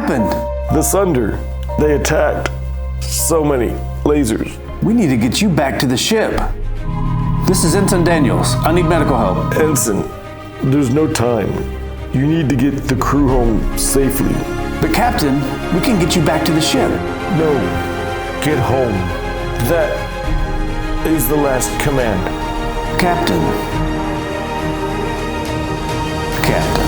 happened? The Sunder. They attacked. So many lasers. We need to get you back to the ship. This is Ensign Daniels. I need medical help. Ensign, there's no time. You need to get the crew home safely. But Captain, we can get you back to the ship. No, get home. That is the last command. Captain. Captain.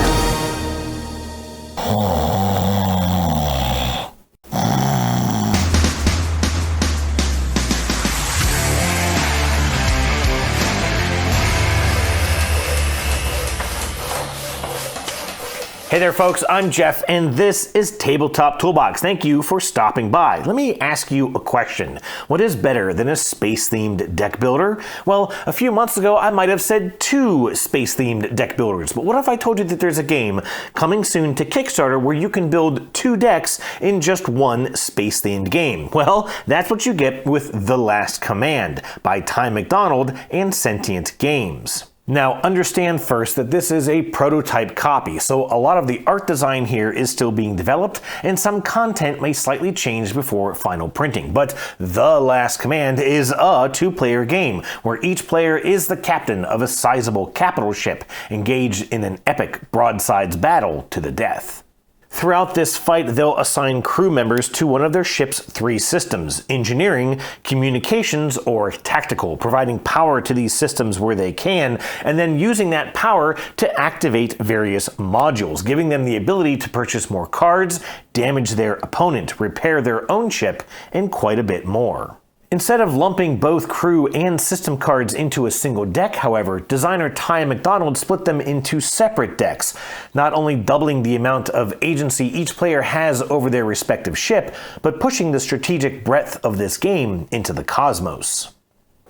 Hey there folks, I'm Jeff and this is Tabletop Toolbox. Thank you for stopping by. Let me ask you a question. What is better than a space-themed deck builder? Well, a few months ago I might have said 2 space-themed deck builders, but what if I told you that there's a game coming soon to Kickstarter where you can build 2 decks in just one space-themed game? Well, that's what you get with The Last Command by Ty McDonald and Sentient Games. Now, understand first that this is a prototype copy, so a lot of the art design here is still being developed, and some content may slightly change before final printing. But The Last Command is a 2-player game, where each player is the captain of a sizable capital ship, engaged in an epic broadsides battle to the death. Throughout this fight, they'll assign crew members to one of their ship's 3 systems: engineering, communications, or tactical, providing power to these systems where they can, and then using that power to activate various modules, giving them the ability to purchase more cards, damage their opponent, repair their own ship, and quite a bit more. Instead of lumping both crew and system cards into a single deck, however, designer Ty McDonald split them into separate decks, not only doubling the amount of agency each player has over their respective ship, but pushing the strategic breadth of this game into the cosmos.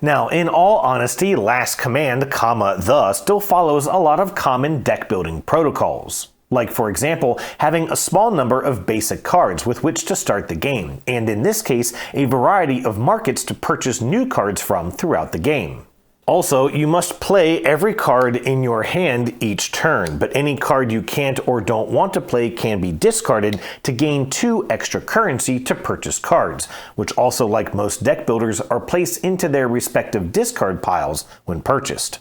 Now, in all honesty, Last Command, the still follows a lot of common deck building protocols. Like, for example, having a small number of basic cards with which to start the game, and in this case, a variety of markets to purchase new cards from throughout the game. Also, you must play every card in your hand each turn, but any card you can't or don't want to play can be discarded to gain 2 extra currency to purchase cards, which also, like most deck builders, are placed into their respective discard piles when purchased.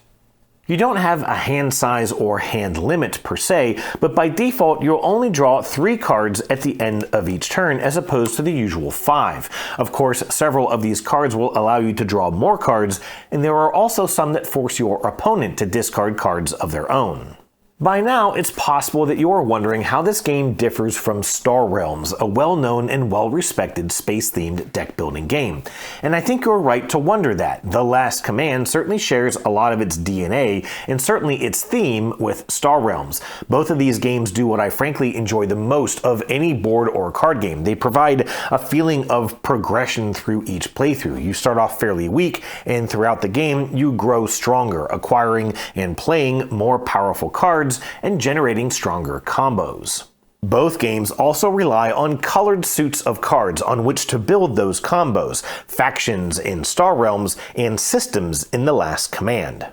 You don't have a hand size or hand limit per se, but by default you'll only draw 3 cards at the end of each turn as opposed to the usual 5. Of course, several of these cards will allow you to draw more cards, and there are also some that force your opponent to discard cards of their own. By now, it's possible that you're wondering how this game differs from Star Realms, a well-known and well-respected space-themed deck-building game. And I think you're right to wonder that. The Last Command certainly shares a lot of its DNA, and certainly its theme, with Star Realms. Both of these games do what I frankly enjoy the most of any board or card game. They provide a feeling of progression through each playthrough. You start off fairly weak, and throughout the game, you grow stronger, acquiring and playing more powerful cards, and generating stronger combos. Both games also rely on colored suits of cards on which to build those combos, factions in Star Realms, and systems in The Last Command.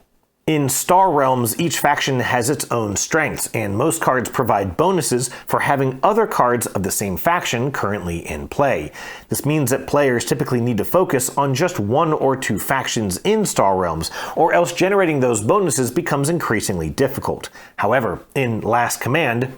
In Star Realms, each faction has its own strengths, and most cards provide bonuses for having other cards of the same faction currently in play. This means that players typically need to focus on just 1 or 2 factions in Star Realms, or else generating those bonuses becomes increasingly difficult. However, in Last Command,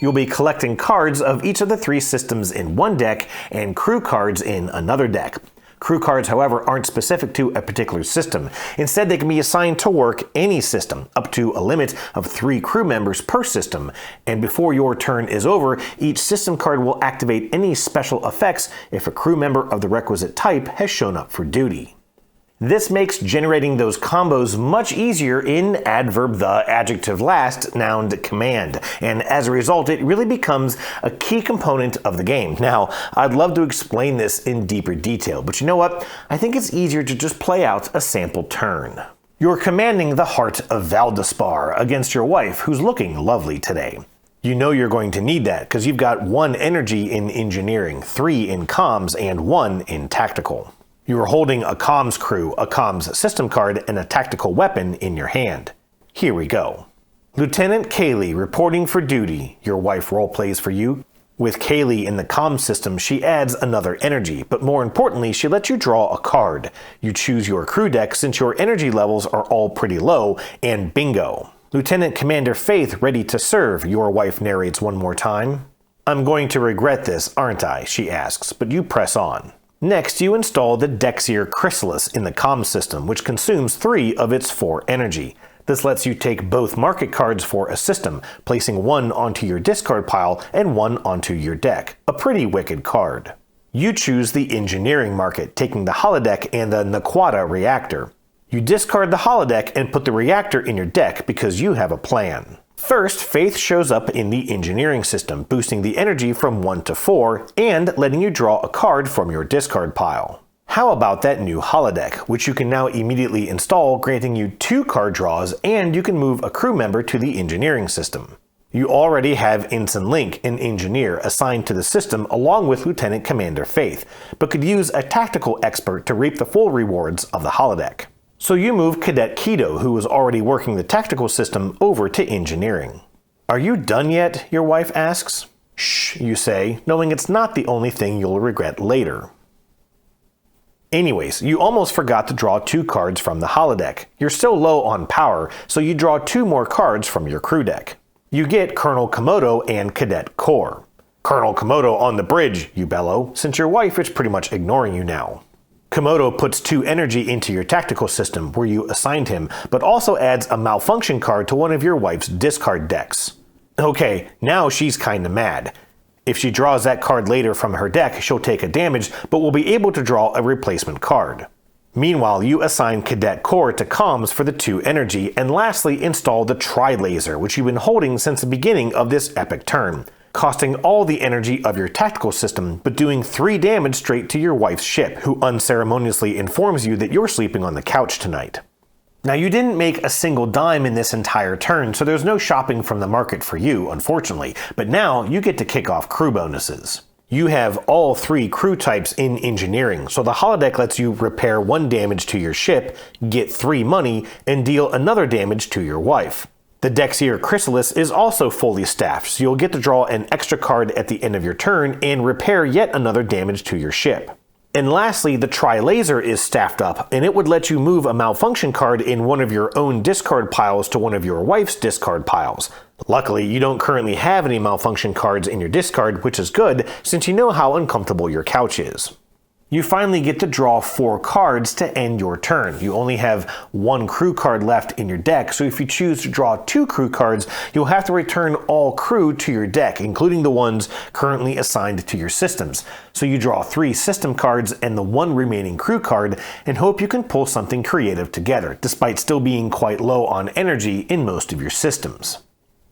you'll be collecting cards of each of the 3 systems in one deck and crew cards in another deck. Crew cards, however, aren't specific to a particular system. Instead, they can be assigned to work any system, up to a limit of 3 crew members per system, and before your turn is over, each system card will activate any special effects if a crew member of the requisite type has shown up for duty. This makes generating those combos much easier in the adjective last nouned command, and as a result it really becomes a key component of the game. Now, I'd love to explain this in deeper detail, but you know what? I think it's easier to just play out a sample turn. You're commanding the heart of Valdespar against your wife, who's looking lovely today. You know you're going to need that, because you've got 1 energy in engineering, 3 in comms, and 1 in tactical. You are holding a comms crew, a comms system card, and a tactical weapon in your hand. Here we go. Lieutenant Kaylee reporting for duty. Your wife roleplays for you. With Kaylee in the comm system, she adds another energy, but more importantly, she lets you draw a card. You choose your crew deck since your energy levels are all pretty low, and bingo. Lieutenant Commander Faith ready to serve, your wife narrates one more time. I'm going to regret this, aren't I? She asks, but you press on. Next, you install the Dexier Chrysalis in the comm system, which consumes 3 of its 4 energy. This lets you take both market cards for a system, placing one onto your discard pile and one onto your deck. A pretty wicked card. You choose the engineering market, taking the holodeck and the Naquata reactor. You discard the holodeck and put the reactor in your deck because you have a plan. First, Faith shows up in the engineering system, boosting the energy from 1 to 4 and letting you draw a card from your discard pile. How about that new holodeck, which you can now immediately install, granting you 2 card draws, and you can move a crew member to the engineering system. You already have Ensign Link, an engineer, assigned to the system along with Lieutenant Commander Faith, but could use a tactical expert to reap the full rewards of the holodeck. So you move Cadet Keto, who was already working the tactical system, over to engineering. Are you done yet? Your wife asks. Shh, you say, knowing it's not the only thing you'll regret later. Anyways, you almost forgot to draw 2 cards from the holodeck. You're still low on power, so you draw 2 more cards from your crew deck. You get Colonel Komodo and Cadet Core. Colonel Komodo on the bridge, you bellow, since your wife is pretty much ignoring you now. Komodo puts 2 energy into your tactical system where you assigned him, but also adds a malfunction card to one of your wife's discard decks. Okay, now she's kinda mad. If she draws that card later from her deck, she'll take a damage, but will be able to draw a replacement card. Meanwhile, you assign Cadet Core to comms for the 2 energy, and lastly install the Tri-Laser, which you've been holding since the beginning of this epic turn, costing all the energy of your tactical system, but doing 3 damage straight to your wife's ship, who unceremoniously informs you that you're sleeping on the couch tonight. Now, you didn't make a single dime in this entire turn, so there's no shopping from the market for you, unfortunately, but now you get to kick off crew bonuses. You have all 3 crew types in engineering, so the holodeck lets you repair 1 damage to your ship, get 3 money, and deal another damage to your wife. The Dexier Chrysalis is also fully staffed, so you'll get to draw an extra card at the end of your turn and repair yet another damage to your ship. And lastly, the Tri-Laser is staffed up, and it would let you move a malfunction card in one of your own discard piles to one of your wife's discard piles. Luckily, you don't currently have any malfunction cards in your discard, which is good, since you know how uncomfortable your couch is. You finally get to draw 4 cards to end your turn. You only have 1 crew card left in your deck, so if you choose to draw 2 crew cards, you'll have to return all crew to your deck, including the ones currently assigned to your systems. So you draw 3 system cards and the 1 remaining crew card, and hope you can pull something creative together, despite still being quite low on energy in most of your systems.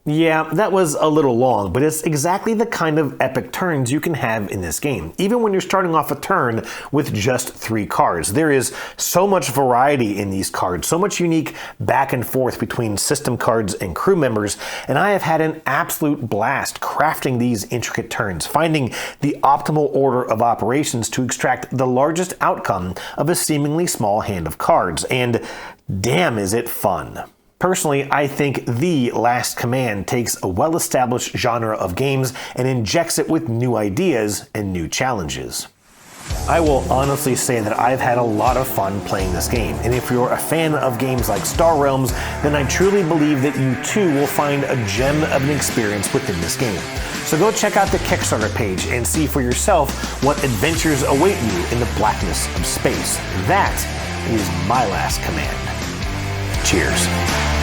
Yeah, that was a little long, but it's exactly the kind of epic turns you can have in this game, even when you're starting off a turn with just 3 cards. There is so much variety in these cards, so much unique back and forth between system cards and crew members, and I have had an absolute blast crafting these intricate turns, finding the optimal order of operations to extract the largest outcome of a seemingly small hand of cards, and damn is it fun. Personally, I think The Last Command takes a well-established genre of games and injects it with new ideas and new challenges. I will honestly say that I've had a lot of fun playing this game, and if you're a fan of games like Star Realms, then I truly believe that you too will find a gem of an experience within this game. So go check out the Kickstarter page and see for yourself what adventures await you in the blackness of space. That is My Last Command. Cheers.